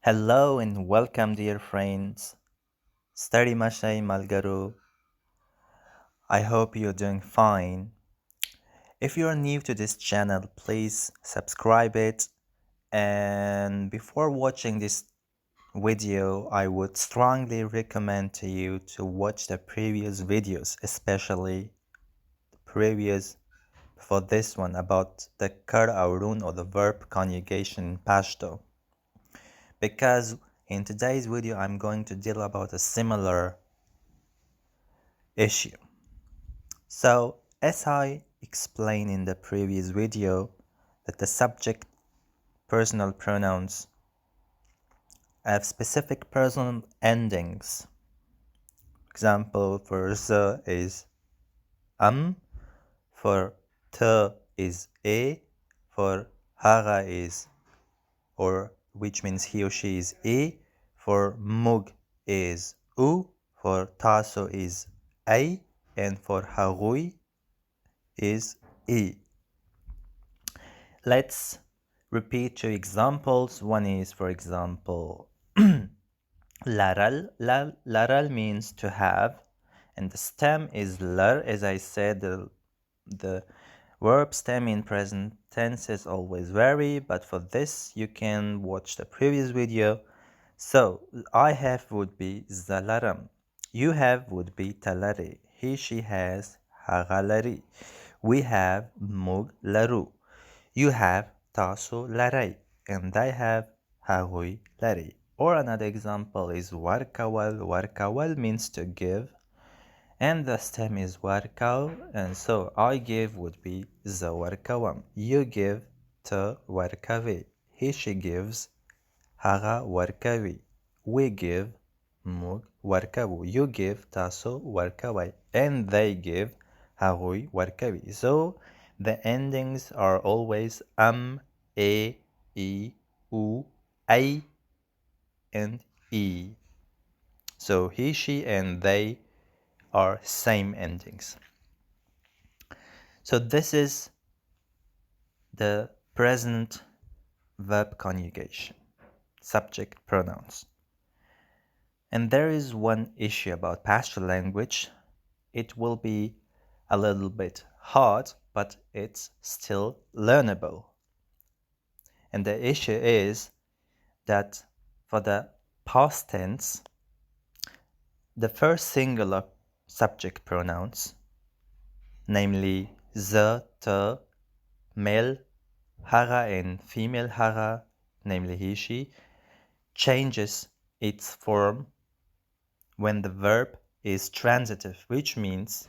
Hello and welcome, dear friends. Stary Mashay Malgaru. I hope you're doing fine. If you are new to this channel, please subscribe it. And before watching this video, I would strongly recommend to you to watch the previous videos, especially the previous for this one about the kar aurun or the verb conjugation in Pashto. Because in today's video, I'm going to deal about a similar issue. So, as I explained in the previous video, that the subject personal pronouns have specific personal endings. Example for the is for te is e, for hara is or which means he or she is e, for mug is u, for taso is a, and for hagui is e. Let's repeat two examples. One is, for example, laral. Laral means to have, and the stem is lar. As I said, the verb stem in present tense is always vary, but for this you can watch the previous video. So, I have would be zalaram. You have would be talari. He, she has hagalari. We have mug laru. You have taso laray, and I have hagui laray. Or another example is warkawal. Warkawal means to give, and the stem is warkaw, and so I give would be the warkawam. You give to warkawe. He, she gives haga warkawi. We give mug warkawu. You give taso warkawai, and they give hagui warkawi. So the endings are always e, I, u, a, and e. So he, she, and they are same endings. So this is the present verb conjugation, subject pronouns. And there is one issue about Pashto language. It will be a little bit hard, but it's still learnable. And the issue is that for the past tense, the first singular subject pronouns, namely the, te, male hara and female hara, namely he, she, changes its form when the verb is transitive, which means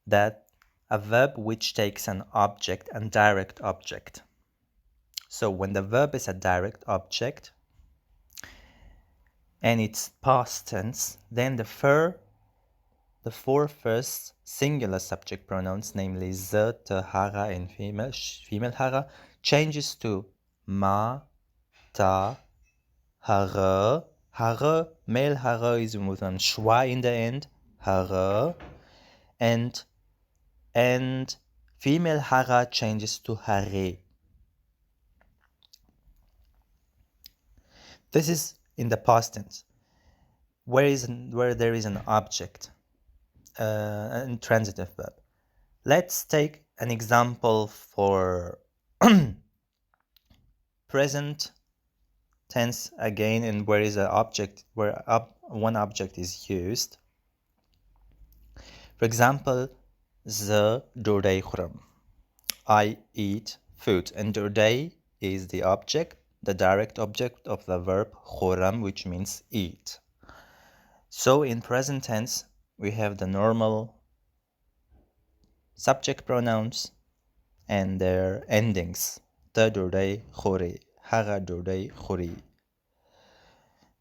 that a verb which takes an object and direct object. So when the verb is a direct object and it's past tense, then the four first singular subject pronouns, namely the, te, hara, and female hara, changes to ma, ta, hara. Hara, male hara is with an schwa in the end, hara, and female hara changes to hare. This is in the past tense, where there is an object, an transitive verb. Let's take an example for present tense again, and where is an object, where one object is used. For example, the dodai khuram. I eat food, and dodai is the object, the direct object of the verb khuram, which means eat. So in present tense, we have the normal subject pronouns and their endings. Ta dodai khore, haga dodai khori.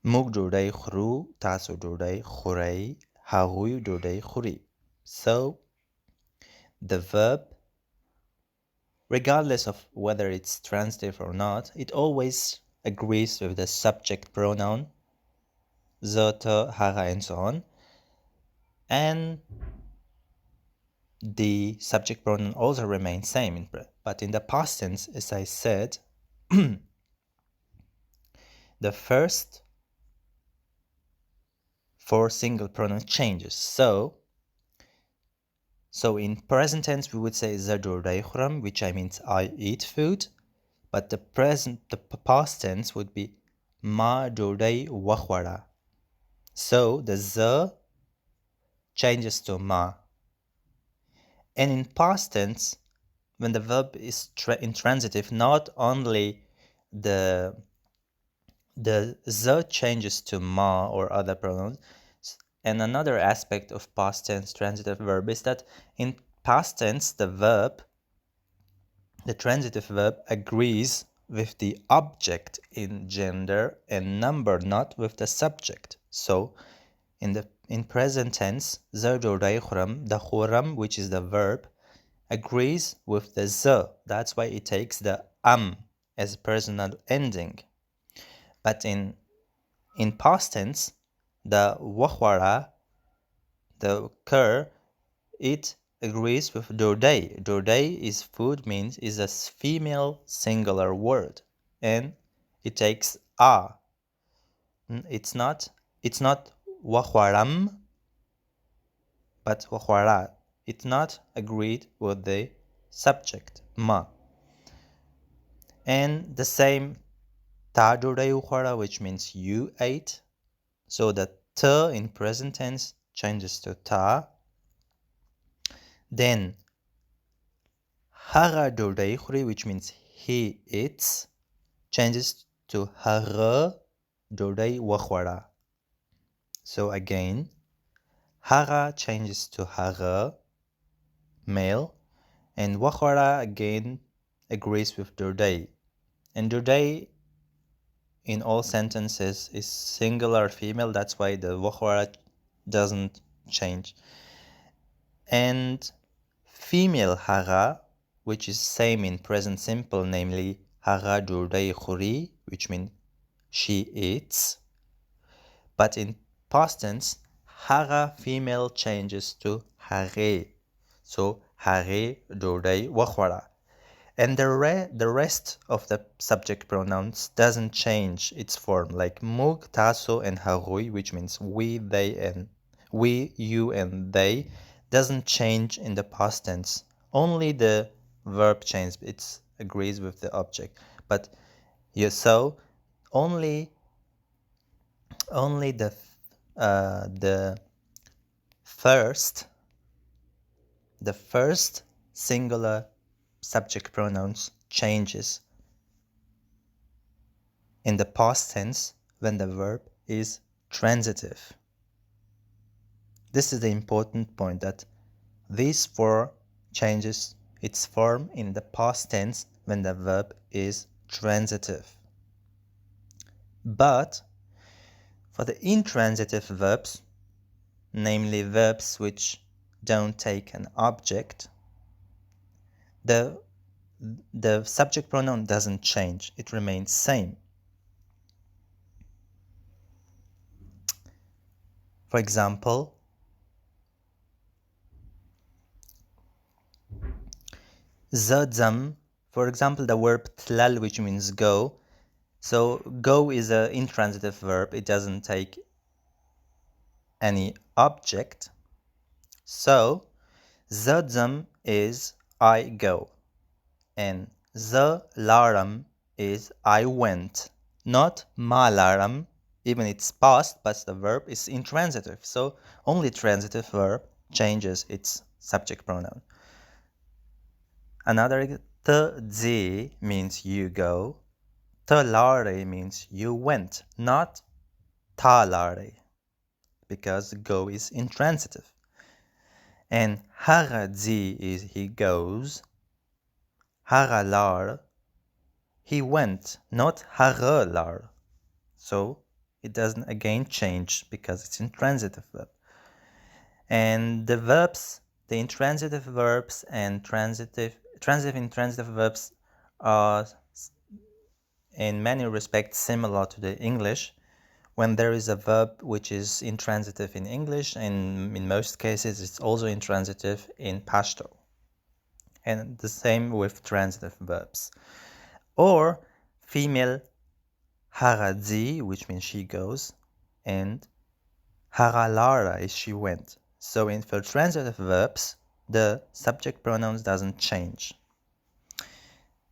Mug dodai khru, taso dodai khorei, hagui dodai khuri. So the verb, regardless of whether it's transitive or not, it always agrees with the subject pronoun, the, te, haga, and so on. And the subject pronoun also remains same, but in the past tense, as I said, the first 4 single pronoun changes. So in present tense we would say زجر يخرم, which I means I eat food, but the past tense would be ما جوردي وخورا. So the z changes to ma. And in past tense, when the verb is intransitive, not only the z changes to ma or other pronouns. And another aspect of past tense transitive verb is that in past tense, the transitive verb agrees with the object in gender and number, not with the subject. So in present tense, زوج يخرم, the خرم, which is the verb, agrees with the z. That's why it takes the as personal ending. But in past tense, the wakhwara, the cur, it agrees with dordei. Dordei is food, means is a female singular word, and it takes a. It's not wakhwaram, but wakhwara. It's not agreed with the subject ma. And the same ta dordei ukhwara, which means you ate. So the t in present tense changes to ta. Then hara dordei khuri, which means he eats, changes to hara dordei wakhwara. So again, hara changes to hara, male, and wakhwara again agrees with dordei. And dordei in all sentences is singular female, that's why the wakhwara doesn't change. And female hara, which is same in present simple, namely hara durdei khuri, which means she eats. But in past tense, hara female changes to hare. So hare durdei wakhwara. And the rest of the subject pronouns doesn't change its form, like mug, taso, and harui, which means we, they, and we, you, and they, doesn't change in the past tense. Only the verb changes; it agrees with the object. But so only the first singular subject pronouns changes in the past tense when the verb is transitive. This is the important point, that these 4 changes its form in the past tense when the verb is transitive. But for the intransitive verbs, namely verbs which don't take an object, the subject pronoun doesn't change, it remains same. For example, zadzam, for example, the verb tlal, which means go. So go is an intransitive verb, it doesn't take any object. So zadzam is I go, and zalaram is I went, not malaram. Even it's past, but the verb is intransitive. So only transitive verb changes its subject pronoun. Another tzi means you go. Talare means you went, not talare, because go is intransitive. And haradzi is he goes. Haralar, he went, not haralar. So it doesn't again change because it's intransitive verb. And the verbs, the intransitive verbs and transitive intransitive verbs are in many respects similar to the English, when there is a verb which is intransitive in English, and in most cases it's also intransitive in Pashto. And the same with transitive verbs. Or female haradzi, which means she goes, and haralara is she went. So for transitive verbs, the subject pronouns doesn't change.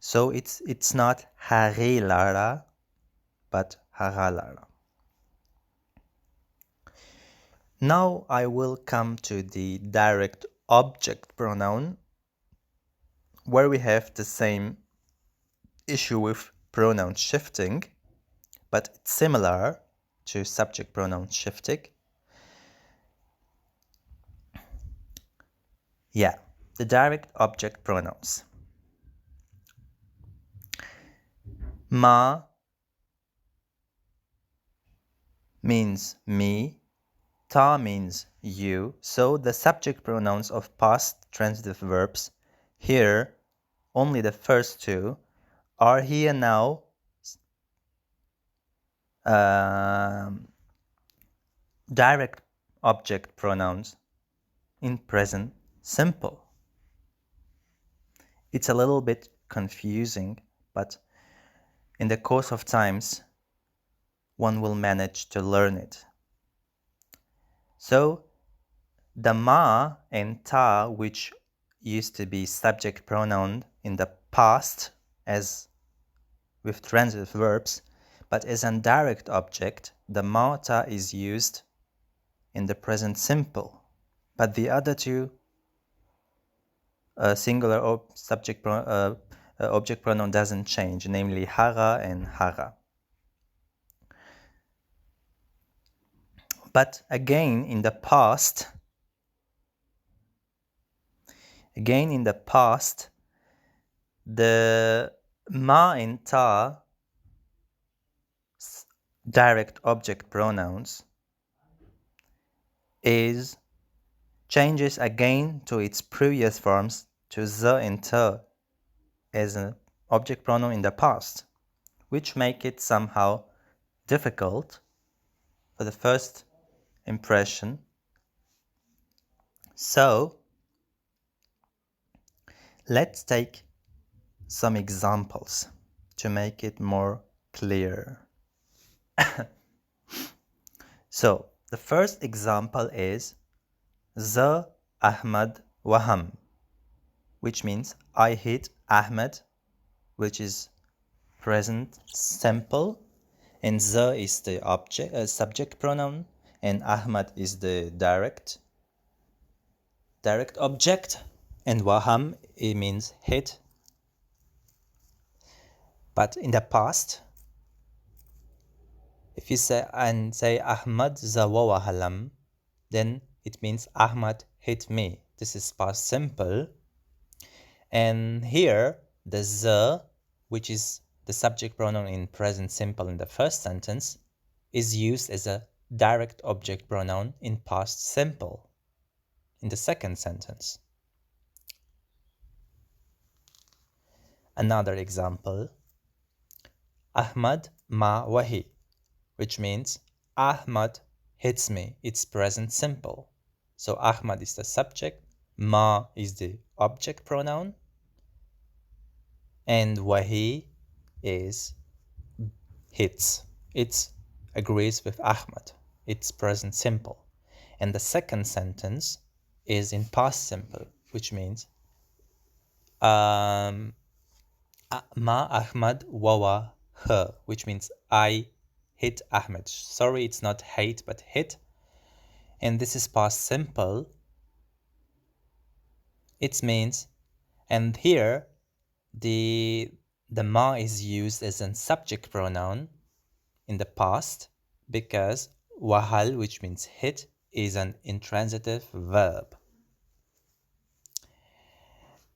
So it's not harilara, but haralara. Now I will come to the direct object pronoun, where we have the same issue with pronoun shifting, but it's similar to subject pronoun shifting. Yeah, the direct object pronouns. Ma means me, ta means you, so the subject pronouns of past transitive verbs, here only the first two, are here now direct object pronouns in present simple. It's a little bit confusing, but in the course of times, one will manage to learn it. So the ma and ta, which used to be subject pronoun in the past as with transitive verbs, but as a direct object, the ma ta is used in the present simple. But the other two singular object pronoun doesn't change, namely hara and hara. But again in the past, the ma and ta direct object pronouns changes again to its previous forms, to the and te, as an object pronoun in the past, which make it somehow difficult for the first impression. So let's take some examples to make it more clear. So the first example is the Ahmad Waham, which means I hit Ahmed, which is present simple, and the is the subject pronoun, and Ahmad is the direct object, and Waham, it means hit. But in the past, if you say Ahmad zawa halam, then it means Ahmad hit me. This is past simple. And here the the, which is the subject pronoun in present simple in the first sentence, is used as a direct object pronoun in past simple in the second sentence. Another example, Ahmad ma wahi, which means Ahmad hits me. It's present simple. So Ahmad is the subject, ma is the object pronoun, and wahi is hits. It agrees with Ahmad. It's present simple. And the second sentence is in past simple, which means ma Ahmad wawa her, which means I hit Ahmed. Sorry, it's not hate, but hit. And this is past simple. It means, and here the ma is used as a subject pronoun in the past because wahal, which means hit, is an intransitive verb.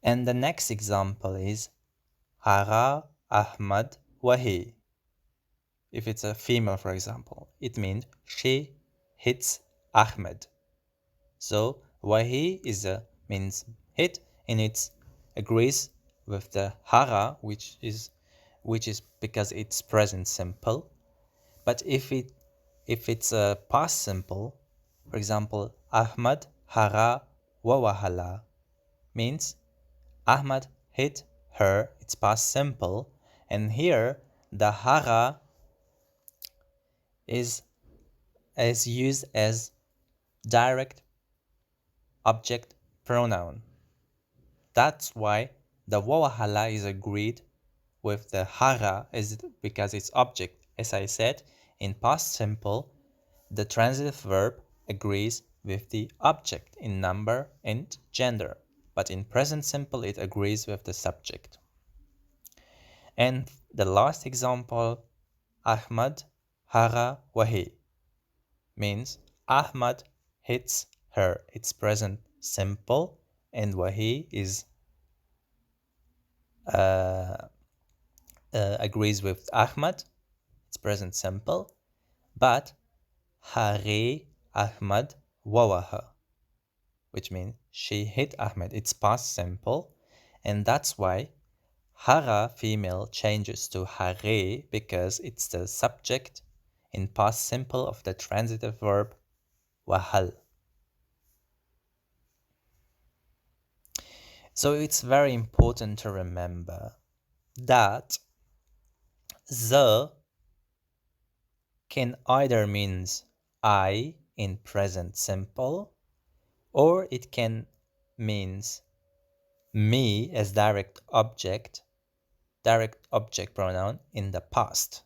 And the next example is Hara Ahmad Wahi. If it's a female, for example, it means she hits Ahmed. So Wahi means hit, and it agrees with the Hara, which is because it's present simple. But if if it's a past simple, for example, Ahmad hara wa wahala means Ahmad hit her, it's past simple, and here the hara is used as direct object pronoun. That's why the wawahala is agreed with the hara is because it's object. As I said, in past simple, the transitive verb agrees with the object in number and gender, but in present simple it agrees with the subject. And the last example, Ahmad hara wahi means Ahmad hits her. It's present simple, and wahi is agrees with Ahmad. It's present simple, but Hari Ahmad wawaha, which means she hit Ahmed. It's past simple, and that's why hara female changes to hare because it's the subject in past simple of the transitive verb wahal. So it's very important to remember that the can either means I in present simple, or it can means me as direct object pronoun in the past.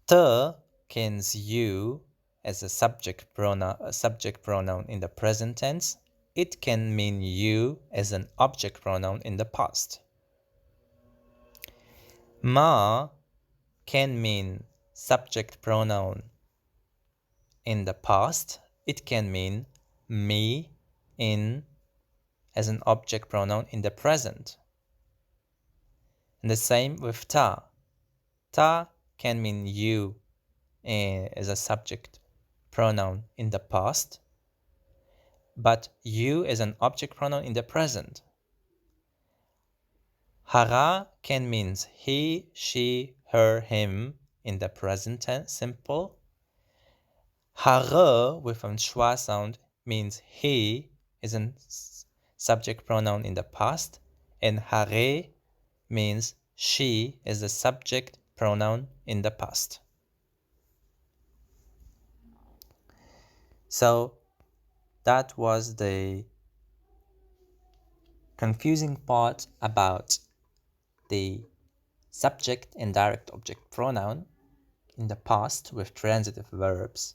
The means you as a subject pronoun in the present tense. It can mean you as an object pronoun in the past. Ma can mean subject pronoun in the past. It can mean me in as an object pronoun in the present. And the same with ta. Ta can mean you as a subject pronoun in the past, but you as an object pronoun in the present. Hara can mean he, she, her, him in the present tense simple. Hare with a schwa sound means he is a subject pronoun in the past, and hare means she is the subject pronoun in the past. So that was the confusing part about the subject and direct object pronoun in the past with transitive verbs.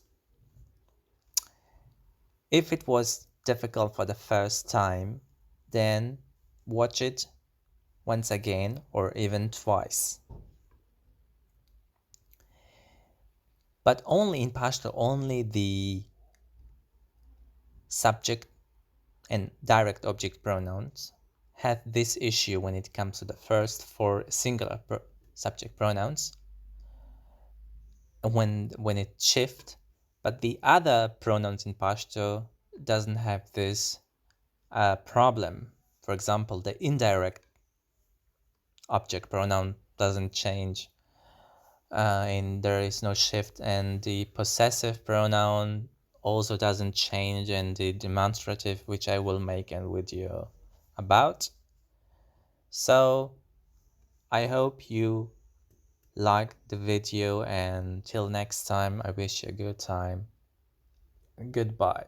If it was difficult for the first time, then watch it once again or even twice. But only in Pashto, only the subject and direct object pronouns have this issue when it comes to the first four singular subject pronouns when it shifts, but the other pronouns in Pashto doesn't have this problem. For example, the indirect object pronoun doesn't change and there is no shift, and the possessive pronoun also doesn't change, and the demonstrative, which I will make a video about. So I hope you liked the video, and till next time I wish you a good time. Goodbye.